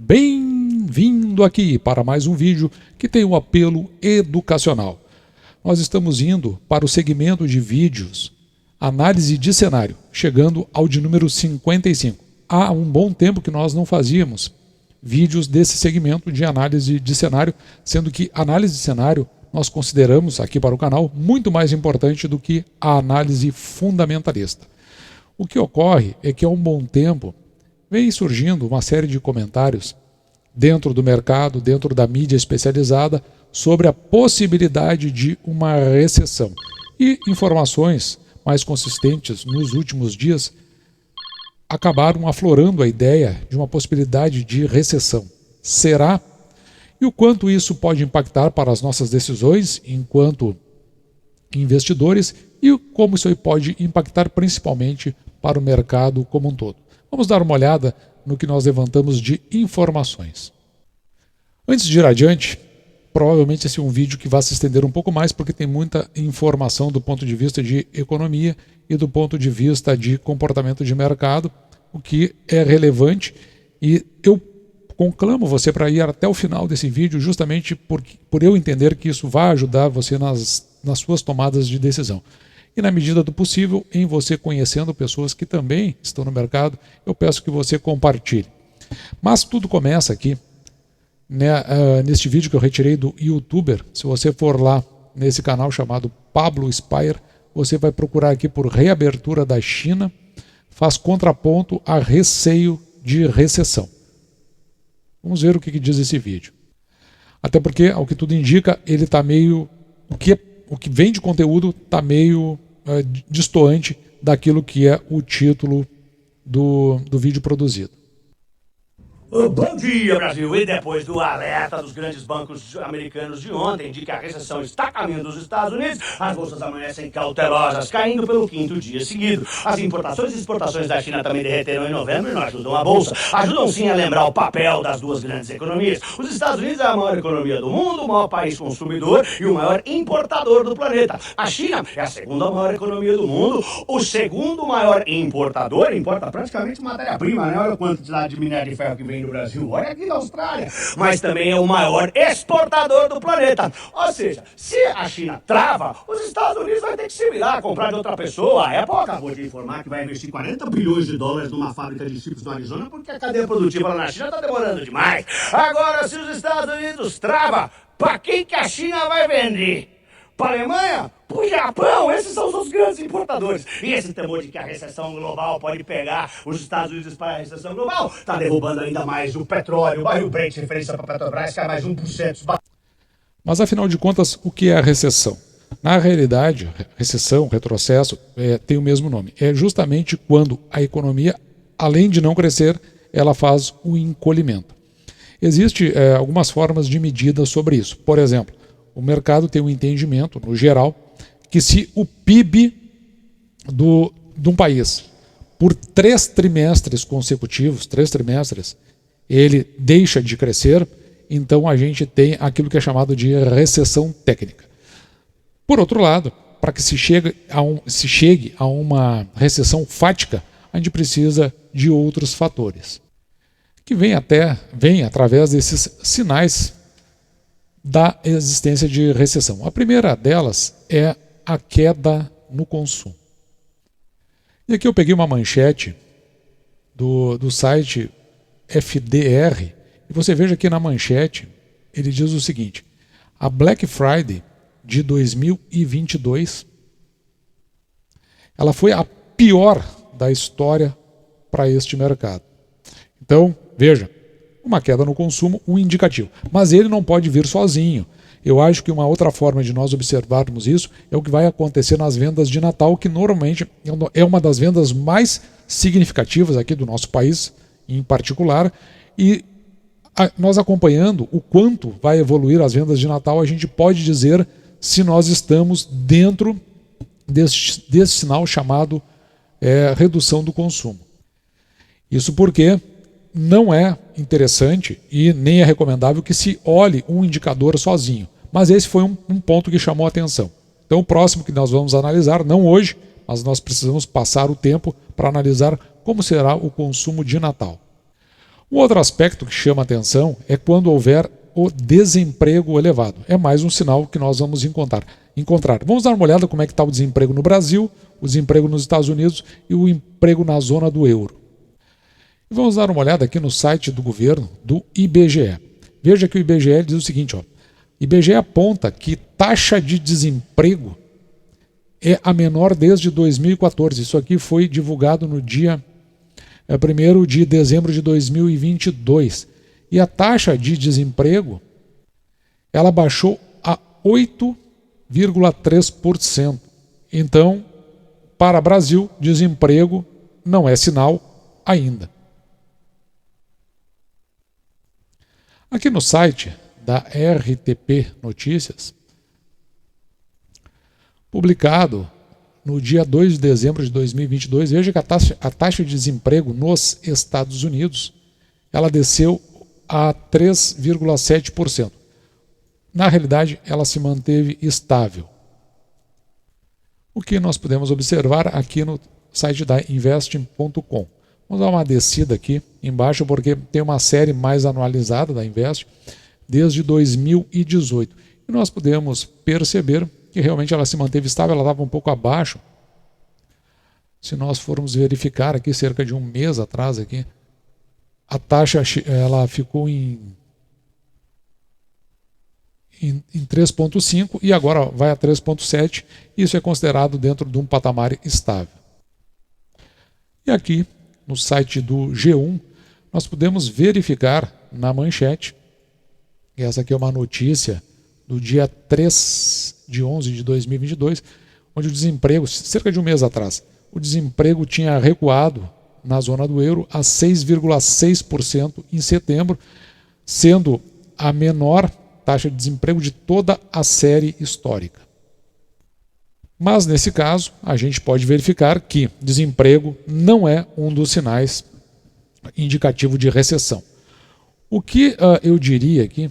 Bem-vindo aqui para mais um vídeo que tem um apelo educacional. Nós estamos indo para o segmento de vídeos análise de cenário, chegando ao de número 55. Há um bom tempo que nós não fazíamos vídeos desse segmento de análise de cenário, sendo que análise de cenário nós consideramos aqui para o canal muito mais importante do que a análise fundamentalista. O que ocorre é que há um bom tempo vem surgindo uma série de comentários dentro do mercado, dentro da mídia especializada, sobre a possibilidade de uma recessão. E informações mais consistentes nos últimos dias acabaram aflorando a ideia de uma possibilidade de recessão. Será? E o quanto isso pode impactar para as nossas decisões enquanto investidores e como isso aí pode impactar principalmente para o mercado como um todo. Vamos dar uma olhada no que nós levantamos de informações. Antes de ir adiante, provavelmente esse é um vídeo que vai se estender um pouco mais porque tem muita informação do ponto de vista de economia e do ponto de vista de comportamento de mercado, o que é relevante, e eu conclamo você para ir até o final desse vídeo justamente por eu entender que isso vai ajudar você nas suas tomadas de decisão. E na medida do possível, em você conhecendo pessoas que também estão no mercado, eu peço que você compartilhe. Mas tudo começa aqui, neste vídeo que eu retirei do YouTuber. Se você for lá nesse canal chamado Pablo Spire, você vai procurar aqui por reabertura da China, faz contraponto a receio de recessão. Vamos ver o que diz esse vídeo. Até porque, ao que tudo indica, ele está meio... O que vem de conteúdo está meio distoante daquilo que é o título do vídeo produzido. Bom dia, Brasil! E depois do alerta dos grandes bancos americanos de ontem de que a recessão está a caminho dos Estados Unidos, as bolsas amanhecem cautelosas, caindo pelo quinto dia seguido. As importações e exportações da China também derreteram em novembro e não ajudam a bolsa. Ajudam sim a lembrar o papel das duas grandes economias. Os Estados Unidos é a maior economia do mundo, o maior país consumidor e o maior importador do planeta. A China é a segunda maior economia do mundo, o segundo maior importador, importa praticamente matéria-prima, né? Olha a quantidade de minério de ferro que vem no Brasil, olha aqui na Austrália, mas também é o maior exportador do planeta. Ou seja, se a China trava, os Estados Unidos vão ter que se virar, comprar de outra pessoa. A Apple acabou de informar que vai investir 40 bilhões de dólares numa fábrica de chips no Arizona porque a cadeia produtiva lá na China está demorando demais. Agora, se os Estados Unidos trava, para quem que a China vai vender? Para a Alemanha? Para o Japão? Esses são os grandes importadores. E esse temor de que a recessão global pode pegar os Estados Unidos para a recessão global está derrubando ainda mais o petróleo. O barril Brent, referência para a Petrobras, cai mais 1%. Mas afinal de contas, o que é a recessão? Na realidade, recessão, retrocesso, tem o mesmo nome. É justamente quando a economia, além de não crescer, ela faz o encolhimento. Existem algumas formas de medida sobre isso. Por exemplo, o mercado tem um entendimento, no geral, que se o PIB de um país, por 3 trimestres consecutivos, 3 trimestres, ele deixa de crescer, então a gente tem aquilo que é chamado de recessão técnica. Por outro lado, para que se chegue a uma recessão fática, a gente precisa de outros fatores, que vem através desses sinais da existência de recessão. A primeira delas é a queda no consumo. E aqui eu peguei uma manchete do site FDR, e você veja aqui na manchete, ele diz o seguinte: a Black Friday de 2022, ela foi a pior da história para este mercado. Então, veja, uma queda no consumo, um indicativo. Mas ele não pode vir sozinho. Eu acho que uma outra forma de nós observarmos isso é o que vai acontecer nas vendas de Natal, que normalmente é uma das vendas mais significativas aqui do nosso país, em particular. E nós acompanhando o quanto vai evoluir as vendas de Natal, a gente pode dizer se nós estamos dentro desse sinal chamado redução do consumo. Isso porque não é interessante e nem é recomendável que se olhe um indicador sozinho. Mas esse foi um ponto que chamou a atenção. Então o próximo que nós vamos analisar, não hoje, mas nós precisamos passar o tempo para analisar como será o consumo de Natal. Um outro aspecto que chama atenção é quando houver o desemprego elevado. É mais um sinal que nós vamos encontrar. Vamos dar uma olhada como é que está o desemprego no Brasil, o desemprego nos Estados Unidos e o emprego na zona do euro. E vamos dar uma olhada aqui no site do governo, do IBGE. Veja que o IBGE diz o seguinte, ó. IBGE aponta que taxa de desemprego é a menor desde 2014. Isso aqui foi divulgado no dia 1º de dezembro de 2022. E a taxa de desemprego, ela baixou a 8,3%. Então, para o Brasil, desemprego não é sinal ainda. Aqui no site da RTP Notícias, publicado no dia 2 de dezembro de 2022, veja que a taxa de desemprego nos Estados Unidos, ela desceu a 3,7%. Na realidade, ela se manteve estável. O que nós podemos observar aqui no site da Investing.com. Vamos dar uma descida aqui embaixo, porque tem uma série mais anualizada da Invest desde 2018. E nós podemos perceber que realmente ela se manteve estável, ela estava um pouco abaixo. Se nós formos verificar aqui, cerca de um mês atrás, aqui, a taxa ela ficou em 3,5 e agora vai a 3,7. Isso é considerado dentro de um patamar estável. E aqui, no site do G1, nós podemos verificar na manchete, e essa aqui é uma notícia do dia 3 de 11 de 2022, onde o desemprego, cerca de um mês atrás, o desemprego tinha recuado na zona do euro a 6,6% em setembro, sendo a menor taxa de desemprego de toda a série histórica. Mas, nesse caso, a gente pode verificar que desemprego não é um dos sinais indicativos de recessão. O que eu diria aqui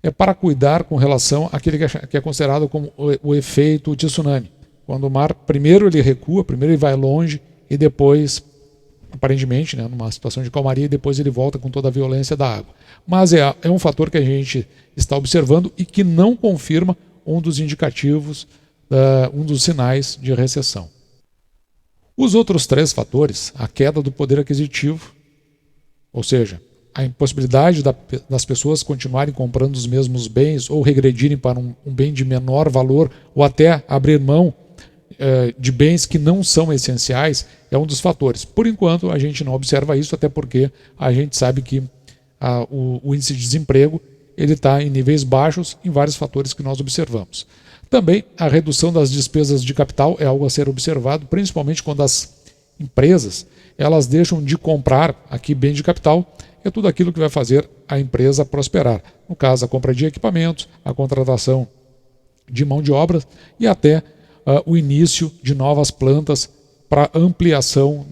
é para cuidar com relação àquele que é considerado como o efeito tsunami. Quando o mar, primeiro ele recua, primeiro ele vai longe e depois, aparentemente, né, numa situação de calmaria, e depois ele volta com toda a violência da água. Mas é um fator que a gente está observando e que não confirma um dos indicativos, um dos sinais de recessão. Os outros três fatores, a queda do poder aquisitivo, ou seja, a impossibilidade das pessoas continuarem comprando os mesmos bens ou regredirem para um bem de menor valor ou até abrir mão de bens que não são essenciais, é um dos fatores. Por enquanto, a gente não observa isso, até porque a gente sabe que o índice de desemprego ele está em níveis baixos em vários fatores que nós observamos. Também a redução das despesas de capital é algo a ser observado, principalmente quando as empresas elas deixam de comprar aqui bens de capital, é tudo aquilo que vai fazer a empresa prosperar. No caso, a compra de equipamentos, a contratação de mão de obra e até o início de novas plantas para ampliação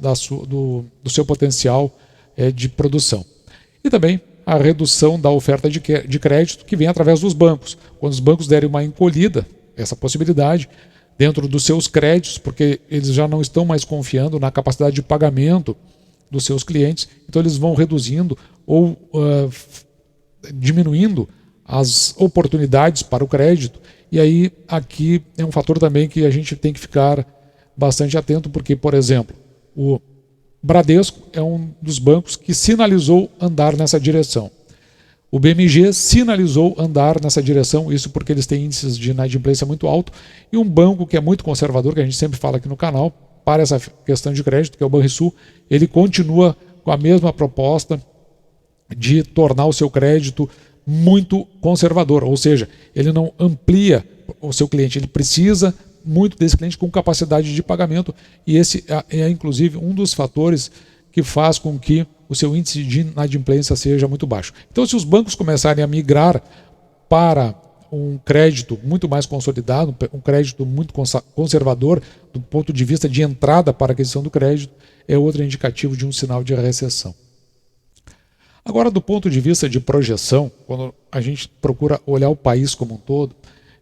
do seu potencial de produção. E também a redução da oferta de crédito que vem através dos bancos. Quando os bancos derem uma encolhida, essa possibilidade, dentro dos seus créditos, porque eles já não estão mais confiando na capacidade de pagamento dos seus clientes, então eles vão reduzindo ou diminuindo as oportunidades para o crédito. E aí aqui é um fator também que a gente tem que ficar bastante atento, porque, por exemplo, o Bradesco é um dos bancos que sinalizou andar nessa direção. O BMG sinalizou andar nessa direção, isso porque eles têm índices de inadimplência muito alto, e um banco que é muito conservador, que a gente sempre fala aqui no canal, para essa questão de crédito, que é o Banrisul, ele continua com a mesma proposta de tornar o seu crédito muito conservador, ou seja, ele não amplia o seu cliente, ele precisa muito desse cliente com capacidade de pagamento, e esse é inclusive um dos fatores que faz com que o seu índice de inadimplência seja muito baixo. Então, se os bancos começarem a migrar para um crédito muito mais consolidado, um crédito muito conservador do ponto de vista de entrada para a aquisição do crédito, é outro indicativo de um sinal de recessão. Agora, do ponto de vista de projeção, quando a gente procura olhar o país como um todo,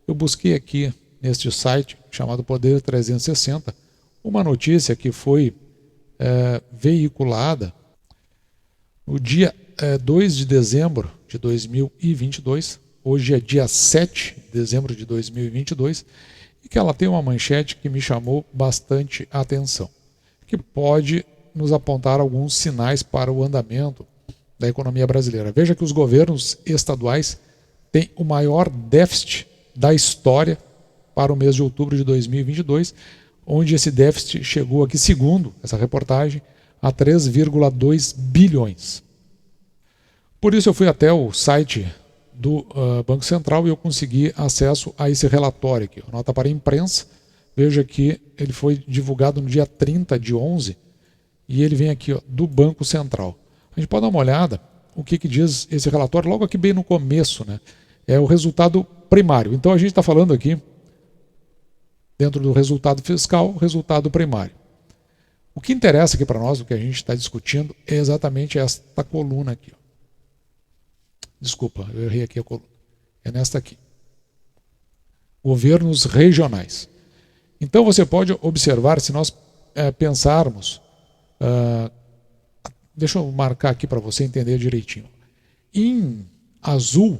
eu busquei aqui neste site chamado Poder 360 uma notícia que foi veiculada no dia 2 de dezembro de 2022, hoje é dia 7 de dezembro de 2022, e que ela tem uma manchete que me chamou bastante a atenção, que pode nos apontar alguns sinais para o andamento da economia brasileira. Veja que os governos estaduais têm o maior déficit da história para o mês de outubro de 2022, onde esse déficit chegou aqui, segundo essa reportagem, a 3,2 bilhões. Por isso eu fui até o site do Banco Central e eu consegui acesso a esse relatório aqui, nota para a imprensa. Veja que ele foi divulgado no dia 30 de 11 e ele vem aqui, ó, do Banco Central. A gente pode dar uma olhada o que diz esse relatório, logo aqui bem no começo, né? É o resultado primário. Então a gente está falando aqui, dentro do resultado fiscal, resultado primário. O que interessa aqui para nós, o que a gente está discutindo, é exatamente esta coluna aqui. Ó. Desculpa, eu errei aqui a coluna. É nesta aqui. Governos regionais. Então você pode observar, se nós pensarmos, deixa eu marcar aqui para você entender direitinho. Em azul,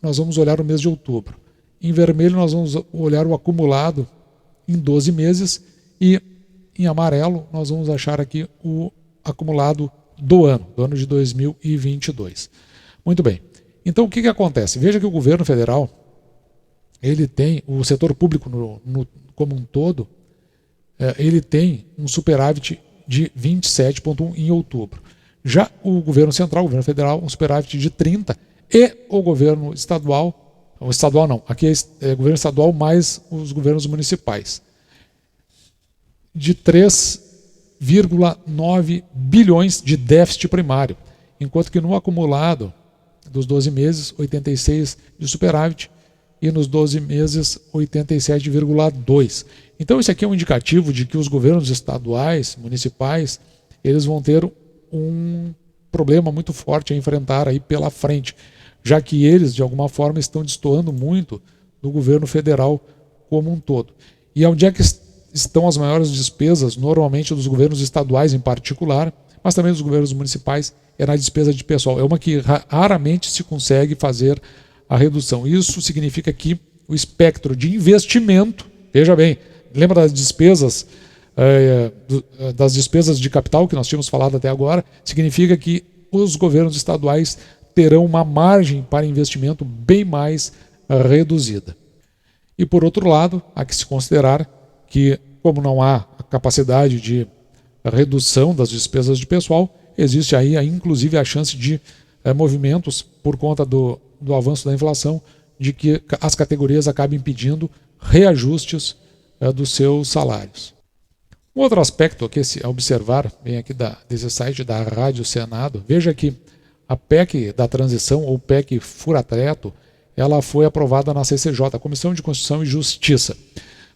nós vamos olhar o mês de outubro. Em vermelho, nós vamos olhar o acumulado em 12 meses e em amarelo, nós vamos achar aqui o acumulado do ano de 2022. Muito bem. Então, o que acontece? Veja que o governo federal, ele tem, o setor público como um todo, ele tem um superávit de 27,1 em outubro. Já o governo central, o governo federal, um superávit de 30, e o governo estadual, o estadual não, aqui é governo estadual mais os governos municipais, de 3,9 bilhões de déficit primário, enquanto que no acumulado dos 12 meses, 86 de superávit, e nos 12 meses, 87,2. Então isso aqui é um indicativo de que os governos estaduais, municipais, eles vão ter um problema muito forte a enfrentar aí pela frente, já que eles, de alguma forma, estão destoando muito do governo federal como um todo. E onde é que estão as maiores despesas, normalmente dos governos estaduais em particular, mas também dos governos municipais, é na despesa de pessoal. É uma que raramente se consegue fazer a redução. Isso significa que o espectro de investimento, veja bem, lembra das despesas de capital que nós tínhamos falado até agora, significa que os governos estaduais terão uma margem para investimento bem mais reduzida. E por outro lado, há que se considerar que, como não há a capacidade de redução das despesas de pessoal, existe aí inclusive a chance de movimentos por conta do avanço da inflação, de que as categorias acabem pedindo reajustes dos seus salários. Um outro aspecto aqui a observar, vem aqui desse site da Rádio Senado, veja que a PEC da transição, ou PEC fura-teto, ela foi aprovada na CCJ, a Comissão de Constituição e Justiça.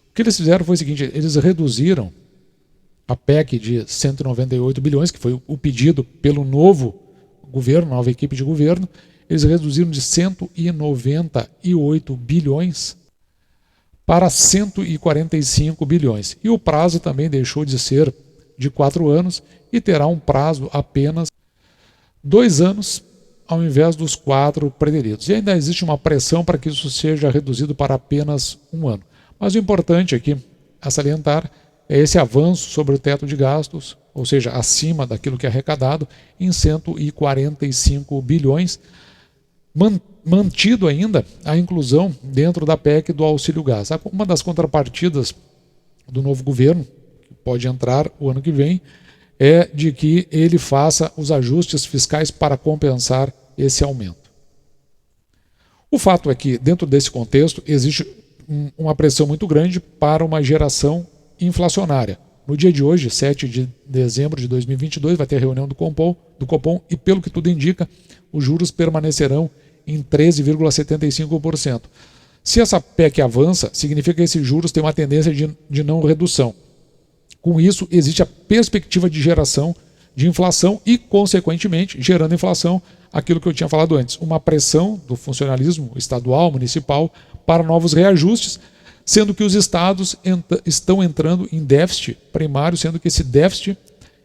O que eles fizeram foi o seguinte, eles reduziram a PEC de 198 bilhões, que foi o pedido pelo novo governo, nova equipe de governo, eles reduziram de 198 bilhões para 145 bilhões. E o prazo também deixou de ser de 4 anos e terá um prazo apenas 2 anos, ao invés dos 4 preteridos. E ainda existe uma pressão para que isso seja reduzido para apenas 1 ano. Mas o importante aqui a salientar é esse avanço sobre o teto de gastos, ou seja, acima daquilo que é arrecadado, em 145 bilhões, mantido ainda a inclusão dentro da PEC do auxílio gás. Uma das contrapartidas do novo governo, que pode entrar o ano que vem, é de que ele faça os ajustes fiscais para compensar esse aumento. O fato é que, dentro desse contexto, existe uma pressão muito grande para uma geração inflacionária. No dia de hoje, 7 de dezembro de 2022, vai ter reunião do Copom e, pelo que tudo indica, os juros permanecerão em 13,75%. Se essa PEC avança, significa que esses juros têm uma tendência de não redução. Com isso, existe a perspectiva de geração de inflação e, consequentemente, gerando inflação, aquilo que eu tinha falado antes, uma pressão do funcionalismo estadual, municipal, para novos reajustes, sendo que os estados estão entrando em déficit primário, sendo que esse déficit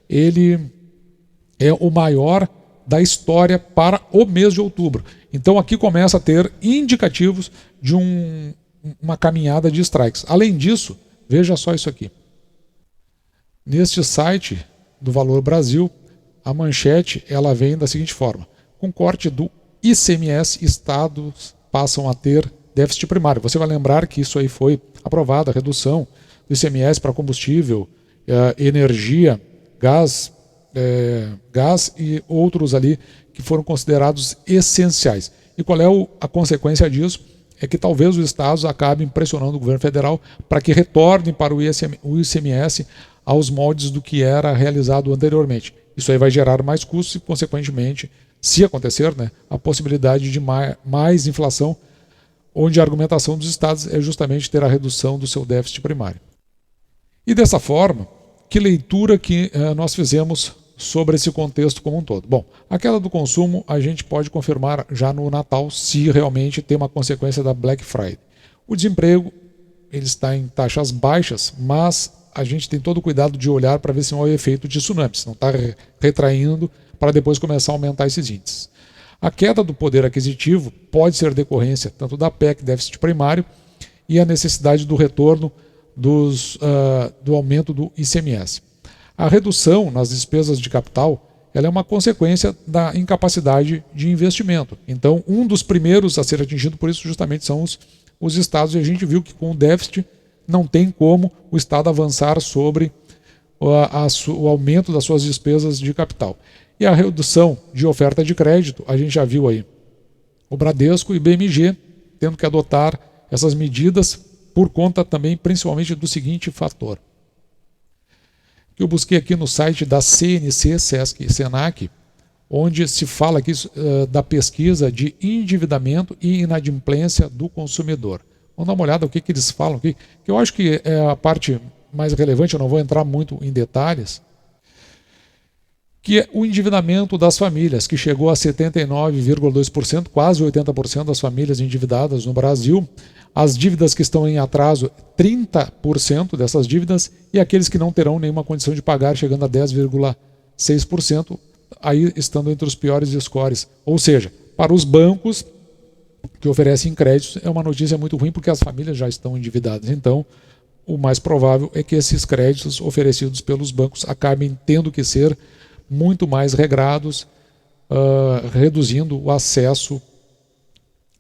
ele é o maior da história para o mês de outubro. Então aqui começa a ter indicativos de uma caminhada de strikes. Além disso, veja só isso aqui. Neste site do Valor Brasil, a manchete ela vem da seguinte forma: com corte do ICMS, estados passam a ter déficit primário. Você vai lembrar que isso aí foi aprovado, a redução do ICMS para combustível, energia, gás e outros ali que foram considerados essenciais. E qual é a consequência disso? É que talvez os estados acabem pressionando o governo federal para que retornem para o ICMS aos moldes do que era realizado anteriormente. Isso aí vai gerar mais custos e, consequentemente, se acontecer, né, a possibilidade de mais inflação, onde a argumentação dos estados é justamente ter a redução do seu déficit primário. E dessa forma, que leitura que nós fizemos sobre esse contexto como um todo? Bom, a queda do consumo a gente pode confirmar já no Natal, se realmente tem uma consequência da Black Friday. O desemprego ele está em taxas baixas, mas a gente tem todo o cuidado de olhar para ver se não há o efeito de tsunami, se não está retraindo para depois começar a aumentar esses índices. A queda do poder aquisitivo pode ser decorrência tanto da PEC, déficit primário, e a necessidade do retorno do aumento do ICMS. A redução nas despesas de capital ela é uma consequência da incapacidade de investimento. Então, um dos primeiros a ser atingido por isso justamente são os estados, e a gente viu que com o déficit não tem como o Estado avançar sobre o aumento das suas despesas de capital. E a redução de oferta de crédito, a gente já viu aí o Bradesco e o BMG tendo que adotar essas medidas por conta também, principalmente, do seguinte fator. Que eu busquei aqui no site da CNC, Sesc e Senac, onde se fala aqui da pesquisa de endividamento e inadimplência do consumidor. Vamos dar uma olhada no que eles falam aqui, que eu acho que é a parte mais relevante, eu não vou entrar muito em detalhes, que é o endividamento das famílias, que chegou a 79,2%, quase 80% das famílias endividadas no Brasil. As dívidas que estão em atraso, 30% dessas dívidas, e aqueles que não terão nenhuma condição de pagar, chegando a 10,6%, aí estando entre os piores scores. Ou seja, para os bancos que oferecem créditos, é uma notícia muito ruim, porque as famílias já estão endividadas. Então, o mais provável é que esses créditos oferecidos pelos bancos acabem tendo que ser muito mais regrados, reduzindo o acesso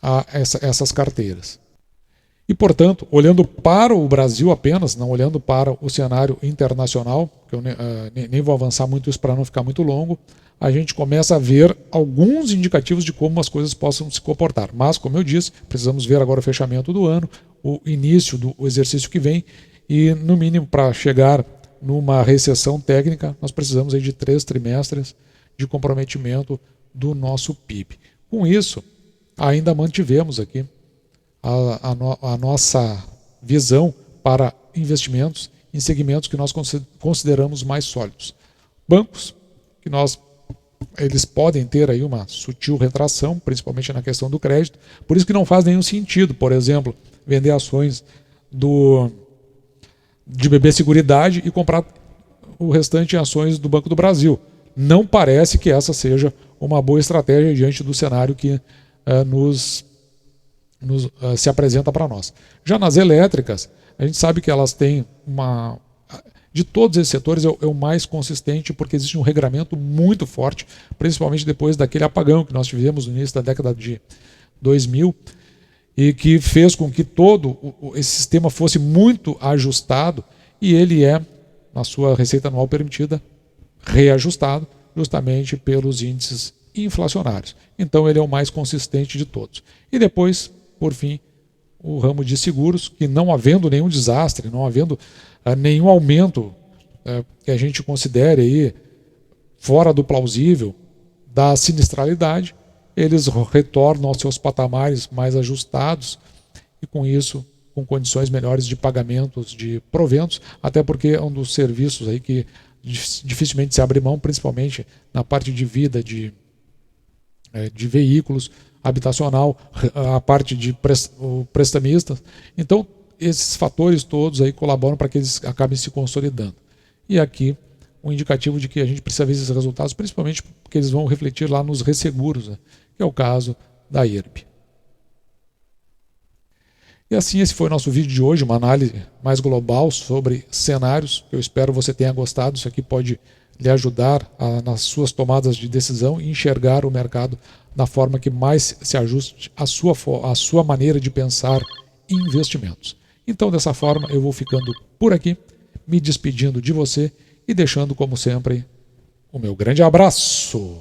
a essas carteiras. E, portanto, olhando para o Brasil apenas, não olhando para o cenário internacional, que eu nem vou avançar muito isso para não ficar muito longo, a gente começa a ver alguns indicativos de como as coisas possam se comportar. Mas, como eu disse, precisamos ver agora o fechamento do ano, o início do exercício que vem, e, no mínimo, para chegar numa recessão técnica, nós precisamos aí de 3 trimestres de comprometimento do nosso PIB. Com isso, ainda mantivemos aqui a nossa visão para investimentos em segmentos que nós consideramos mais sólidos. Bancos, que eles podem ter aí uma sutil retração, principalmente na questão do crédito, por isso que não faz nenhum sentido, por exemplo, vender ações de BB Seguridade e comprar o restante em ações do Banco do Brasil. Não parece que essa seja uma boa estratégia diante do cenário que se apresenta para nós. Já nas elétricas, a gente sabe que elas têm de todos esses setores é o mais consistente, porque existe um regramento muito forte, principalmente depois daquele apagão que nós tivemos no início da década de 2000, e que fez com que todo esse sistema fosse muito ajustado, e ele na sua receita anual permitida, reajustado justamente pelos índices inflacionários. Então ele é o mais consistente de todos. E depois, por fim, o ramo de seguros, que não havendo nenhum desastre, não havendo nenhum aumento que a gente considere aí fora do plausível da sinistralidade, eles retornam aos seus patamares mais ajustados e, com isso, com condições melhores de pagamentos de proventos, até porque é um dos serviços aí que dificilmente se abre mão, principalmente na parte de vida de veículos, habitacional, a parte de prestamistas. Então, esses fatores todos aí colaboram para que eles acabem se consolidando. E aqui, um indicativo de que a gente precisa ver esses resultados, principalmente porque eles vão refletir lá nos resseguros, né? Que é o caso da IRB. E assim, esse foi o nosso vídeo de hoje, uma análise mais global sobre cenários. Eu espero que você tenha gostado. Isso aqui pode lhe ajudar nas suas tomadas de decisão e enxergar o mercado da forma que mais se ajuste à sua maneira de pensar em investimentos. Então, dessa forma, eu vou ficando por aqui, me despedindo de você e deixando, como sempre, o meu grande abraço.